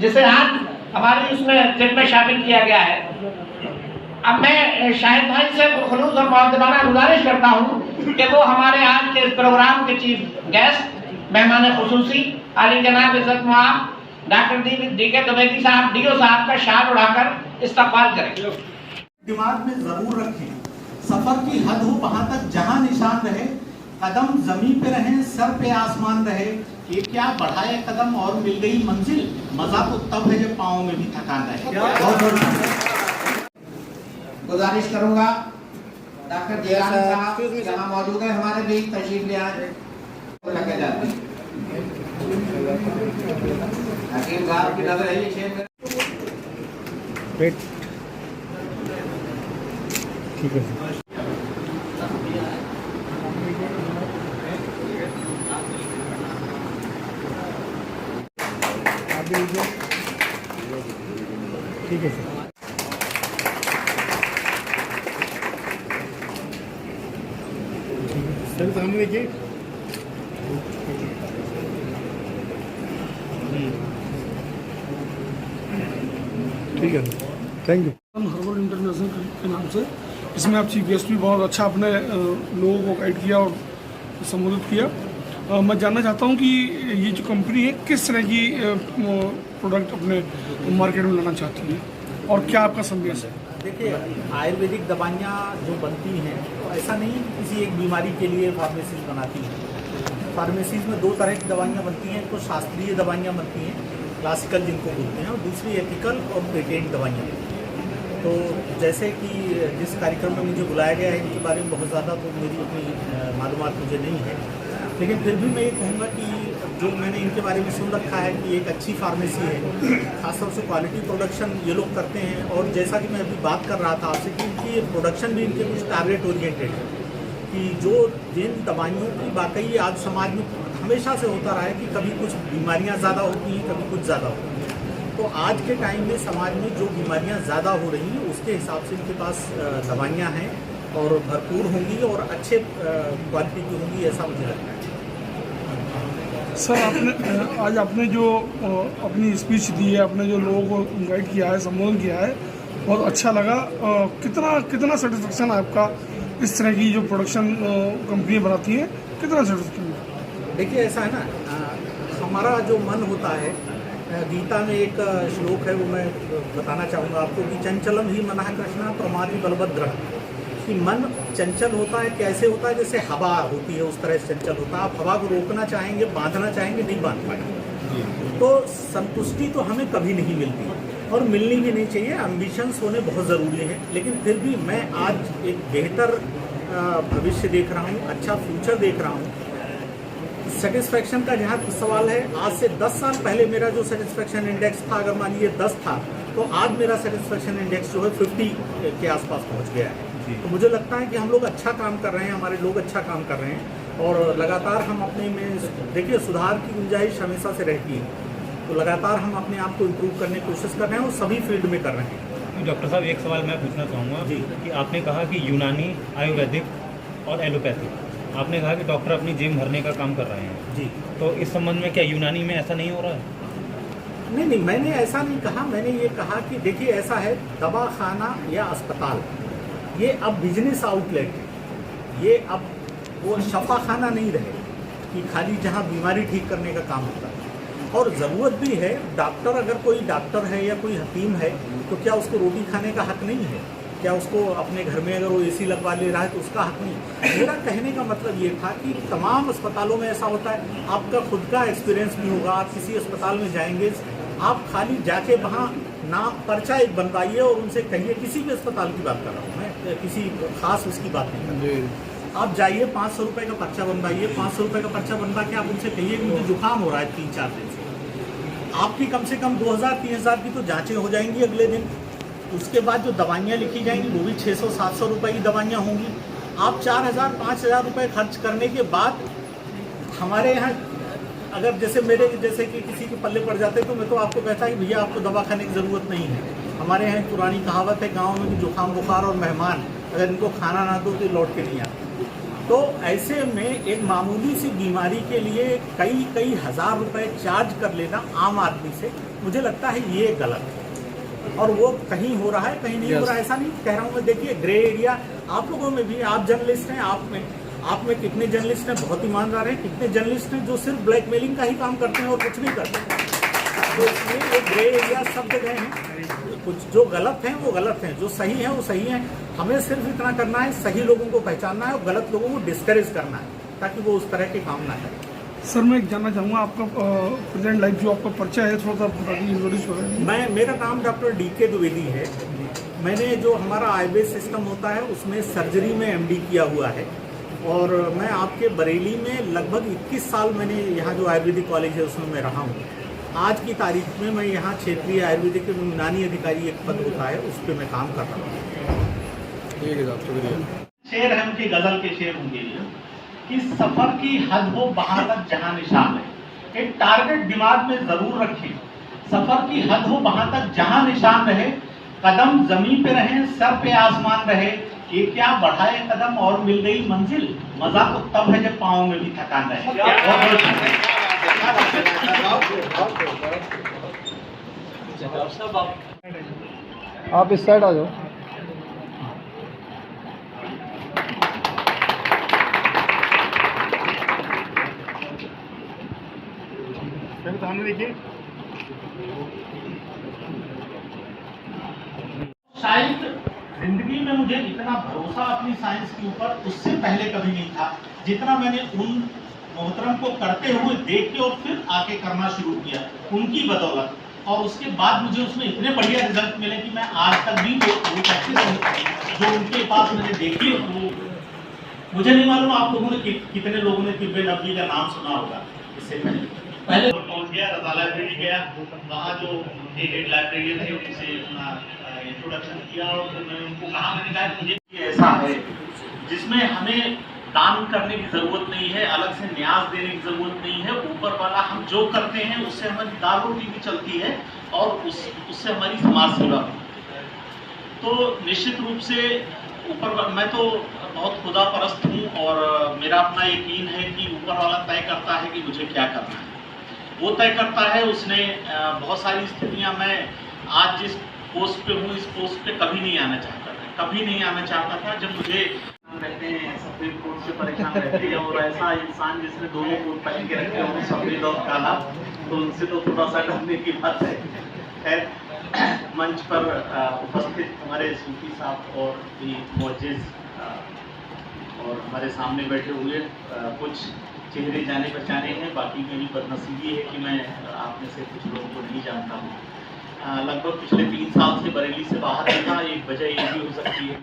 जिसे आज हमारी उसमें ट्रिप में शामिल किया गया है। अब मैं शाहिद भाई से खुलूस और मुअद्दबाना गुजारिश करता हूँ कि वो हमारे आज के इस प्रोग्राम के चीफ गेस्ट मेहमान खुसूसी आली जनाब इज्जत मुआब डॉक्टर डी.के. द्विवेदी साहब डीओ साहब का शाल उड़ाकर इस्तकबाल करें। दिमाग में जरूर रखें, सफर की हद हो वहां तक जहां निशान रहे, कदम जमीन पे रहे सर पे आसमान रहे। ये क्या बढ़ाए कदम और मिल गई मंजिल, मजा तो तब है जब पाँव में भी थकान रहे। बहुत बहुत गुजारिश करूंगा डॉक्टर जयराम साहब यहाँ मौजूद है, हमारे बीच तशरीफ ले आए लगे जाते हैं। हकीम साहब की नजर है ये शेर ठीक है ठीक है सर सामने देखिए। ठीक है थैंक यू। हर्बल इंटरनेशनल के नाम से इसमें आप चीफ गेस्ट भी बहुत अच्छा अपने लोगों को गाइड किया और संबोधित किया। मैं जानना चाहता हूं कि ये जो कंपनी है किस तरह की प्रोडक्ट अपने मार्केट में लाना चाहती है और क्या आपका संदेश है। देखिए, आयुर्वेदिक दवाइयाँ जो बनती हैं तो ऐसा नहीं किसी एक बीमारी के लिए फार्मेसीज बनाती हैं। फार्मेसीज में दो तरह की दवाइयाँ बनती हैं, तो शास्त्रीय दवाइयाँ बनती हैं क्लासिकल जिनको बोलते हैं, और दूसरी एथिकल और पेटेंट दवाइयाँ। तो जैसे कि जिस कार्यक्रम में मुझे बुलाया गया है इनके बारे में बहुत ज़्यादा तो मेरी अपनी मालूमात मुझे नहीं है, लेकिन फिर भी मैं ये कहूँगा कि जो मैंने इनके बारे में सुन रखा है कि एक अच्छी फार्मेसी है, खासतौर से क्वालिटी प्रोडक्शन ये लोग करते हैं। और जैसा कि मैं अभी बात कर रहा था आपसे कि इनकी प्रोडक्शन भी इनके कुछ टारगेट ओरिएंटेड है, कि जो जिन दवाइयों की वाकई आज समाज में हमेशा से होता रहा है कि कभी कुछ बीमारियाँ ज़्यादा होती हैं, कभी कुछ ज़्यादा होती हैं। तो आज के टाइम में समाज में जो बीमारियां ज़्यादा हो रही हैं उसके हिसाब से इनके पास दवाइयां हैं और भरपूर होंगी और अच्छे क्वालिटी की होंगी, ऐसा मुझे लगता है। सर आज आपने जो अपनी स्पीच दी है, अपने जो लोगों को गाइड किया है, संबोधन किया है, बहुत अच्छा लगा। कितना सेटिस्फेक्शन है आपका इस तरह की जो प्रोडक्शन कंपनी बनाती है, कितना सेटिस्फेक्शन? देखिए, ऐसा है ना, हमारा जो मन होता है, गीता में एक श्लोक है वो मैं बताना चाहूँगा आपको कि चंचलम ही मनः कृष्णा प्रमादि बलभद्र, कि मन चंचल होता है। कैसे होता है? जैसे हवा होती है उस तरह से चंचल होता है। आप हवा को रोकना चाहेंगे, बांधना चाहेंगे, नहीं बांध पाएंगे। तो संतुष्टि तो हमें कभी नहीं मिलती और मिलनी भी नहीं चाहिए। एम्बिशंस होने बहुत ज़रूरी है, लेकिन फिर भी मैं आज एक बेहतर भविष्य देख रहा हूँ, अच्छा फ्यूचर देख रहा हूँ। सेटिस्फैक्शन का जहाँ सवाल है, आज से 10 साल पहले मेरा जो सेटिस्फैक्शन इंडेक्स था, अगर मान लीजिए 10 था, तो आज मेरा सेटिस्फैक्शन इंडेक्स जो है 50 के आसपास पहुँच गया है। तो मुझे लगता है कि हम लोग अच्छा काम कर रहे हैं, हमारे लोग अच्छा काम कर रहे हैं और लगातार हम अपने में, देखिए, सुधार की गुंजाइश हमेशा से रहती है, तो लगातार हम अपने आप को इम्प्रूव करने की कोशिश कर रहे हैं और सभी फील्ड में कर रहे हैं। डॉक्टर साहब, एक सवाल मैं पूछना चाहूँगा जी, कि आपने कहा कि यूनानी, आयुर्वेदिक और एलोपैथी, आपने कहा कि डॉक्टर अपनी जेब भरने का काम कर रहे हैं जी, तो इस संबंध में क्या यूनानी में ऐसा नहीं हो रहा है? नहीं, मैंने ऐसा नहीं कहा। मैंने ये कहा कि देखिए, ऐसा है, दवाखाना या अस्पताल ये अब बिजनेस आउटलेट है। ये अब वो शफाखाना नहीं रहे कि खाली जहाँ बीमारी ठीक करने का काम होता है। और ज़रूरत भी है, डॉक्टर, अगर कोई डॉक्टर है या कोई हकीम है तो क्या उसको रोटी खाने का हक नहीं है? क्या उसको अपने घर में अगर वो एसी लगवा ले रहा है तो उसका हक नहीं? मेरा कहने का मतलब ये था कि तमाम अस्पतालों में ऐसा होता है, आपका खुद का एक्सपीरियंस भी होगा। आप किसी अस्पताल में जाएंगे, आप खाली जाके वहाँ नाम पर्चा एक बनवाइए और उनसे कहिए, किसी भी अस्पताल की बात कर रहा हूँ मैं, किसी खास उसकी बात नहीं कर रहा। आप जाइए, 500 रुपये का पर्चा बनवाइए, 500 रुपये का पर्चा बनवा के आप उनसे कहिए कि मुझे जुकाम हो रहा है 3-4 दिन से। आपकी कम से कम 2000-3000 की तो जाँचें हो जाएंगी अगले दिन। उसके बाद जो दवाइयाँ लिखी जाएंगी वो भी 600-700 रुपये की दवाइयाँ होंगी। आप 4000-5000 रुपये खर्च करने के बाद हमारे यहाँ, अगर जैसे कि किसी के पल्ले पड़ जाते तो मैं तो आपको कहता कि भैया आपको दवा खाने की ज़रूरत नहीं है। हमारे यहाँ एक पुरानी कहावत है गाँव में कि जुकाम बुखार और मेहमान अगर इनको खाना ना दो तो लौट के नहीं आते। तो ऐसे में एक मामूली सी बीमारी के लिए कई हज़ार रुपए चार्ज कर लेना आम आदमी से, मुझे लगता है ये गलत है। और वो कहीं हो रहा है, कहीं नहीं हो रहा है, ऐसा नहीं कह रहा हूँ मैं। देखिए ग्रे एरिया आप लोगों में भी, आप जर्नलिस्ट हैं, आप में कितने जर्नलिस्ट हैं बहुत ईमानदार हैं, कितने जर्नलिस्ट हैं जो सिर्फ ब्लैकमेलिंग का ही काम करते हैं और कुछ नहीं करते। तो इसलिए ये ग्रे एरिया सब जगह हैं। कुछ जो गलत हैं वो गलत हैं, जो सही हैं वो सही हैं। हमें सिर्फ इतना करना है, सही लोगों को पहचानना है और गलत लोगों को डिस्करेज करना है, ताकि वो उस तरह के काम ना करें। सर मैं जानना चाहूँगा आपका प्रेजेंट लाइफ जो आपका परिचय है थोड़ा सा बता दीजिए, इंट्रोड्यूस करें। मेरा नाम डॉक्टर DK द्विवेदी है। मैंने जो हमारा आयुर्वेद सिस्टम होता है उसमें सर्जरी में MD किया हुआ है और मैं आपके बरेली में लगभग 21 साल मैंने यहाँ जो आयुर्वेदिक कॉलेज है उसमें मैं रहा हूँ। आज की तारीख में मैं यहाँ क्षेत्रीय आयुर्वेदिक यूनानी अधिकारी एक पद होता है उस पर मैं काम कर रहा हूँ। ठीक है साहब, शुक्रिया। शेर है उनकी गजल के शेर होंगे कि सफर की हद हो वहां तक जहां निशान है। एक टारगेट दिमाग में जरूर रखें, सफर की हद हो वहां तक जहां निशान रहे, कदम जमीन पे रहे सर पे आसमान रहे, ये क्या बढ़ाए कदम और मिल गई मंजिल, मजा तो तब है जब पाँव में भी थकान रहे। आप इस साइड आ जाओ। सामने देखिए। शायद जिंदगी में मुझे इतना भरोसा अपनी साइंस के ऊपर उससे पहले कभी नहीं था जितना मैंने उन मोहतरम को करते हुए देख के और फिर आके करना शुरू किया उनकी बदौलत। और उसके बाद मुझे उसमें इतने बढ़िया रिजल्ट मिले कि मैं आज तक भी वो प्रैक्टिस जो उनके पास मैंने देखी वो मुझे नहीं मालूम आप लोगों ने कितने लोगों ने तिब्बे नबी का नाम सुना होगा इससे पहले पहुंच गया, रजा लाइब्रेरी गया, वहाँ जो हेड लाइब्रेरियन थे उनसे अपना इंट्रोडक्शन किया और फिर मैंने उनको कहा, मैंने कहा कि मुझे ऐसा है जिसमें हमें दान करने की ज़रूरत नहीं है, अलग से न्याज देने की ज़रूरत नहीं है, ऊपर वाला हम जो करते हैं उससे हमारी दाल रोटी भी चलती है और उससे हमारी समाज सेवा भी। तो निश्चित रूप से ऊपर मैं तो बहुत खुदा परस्त हूँ और मेरा अपना यकीन है कि ऊपर वाला तय करता है कि मुझे क्या करना है, वो तय करता है। उसने बहुत सारी स्थितियाँ, मैं आज जिस पोस्ट पे हूँ इस पोस्ट पे कभी नहीं आना चाहता था, कभी नहीं आना चाहता था। जब मुझे रहते हैं सफेद कोट से परेशान रहते हैं और ऐसा इंसान जिसने दोनों कोट पहन के रखे हों सफेद और काला, तो उनसे तो थोड़ा सा डरने की बात है। खैर मंच पर उपस्थित हमारे सूफी साहब और भी मौजूद और हमारे सामने बैठे हुए कुछ चेहरे जाने पहचाने हैं, बाकी मेरी बदनसीबी है कि मैं आप में से कुछ लोगों को नहीं जानता हूँ। लगभग पिछले 3 साल से बरेली से बाहर रहना एक वजह ये भी हो सकती है।